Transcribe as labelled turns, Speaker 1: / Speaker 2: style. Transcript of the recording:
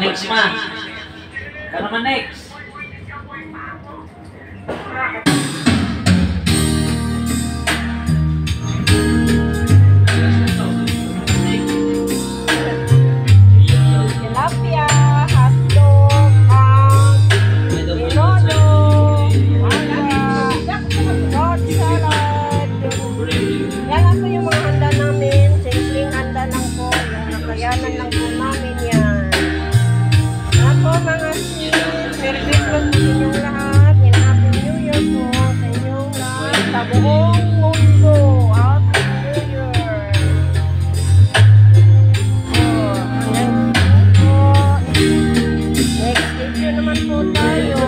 Speaker 1: next ma. Ano naman next?
Speaker 2: Tilapia, hotdog, inodo, fruit salad. Yan lang po yung mga handa namin. Simpleng handa lang po. Nakayanan lang po namin yan. Yan po mga sis. Merry Christmas po sa inyong lahat. And Happy New Year po sa inyong lahat. Sa buong mundo. Happy New Year. Next video naman po tayo.